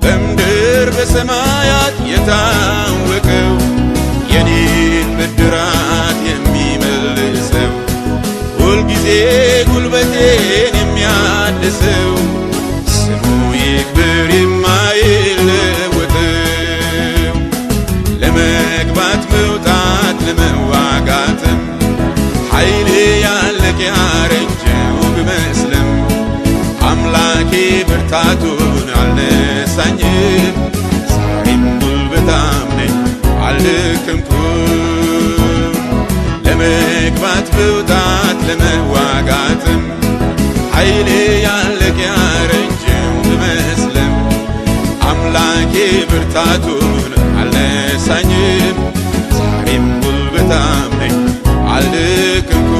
በምድር በሰማያት የታወቀው የኔን ብድራት የሚመልሰው ሁልጊዜ ጉልበቴን የሚያድሰው ስሙ ይክበር የማይለወጠው ለመግባት መውጣት ለመዋጋትም ኃይሌ ያለቀ ያረጀው ብመስልም አምላኬ ብርታቱን አልነሳኝም ዛሬም ጉልበታም ነኝ አልደከምኩም ለመግባት መውጣት ለመዋጋትም ኃይሌ ያለቀ ያረጀው ብመስልም አምላኬ ብርታቱን አልነሳኝም ዛሬም ጉልበታም ነኝ አልደከምኩም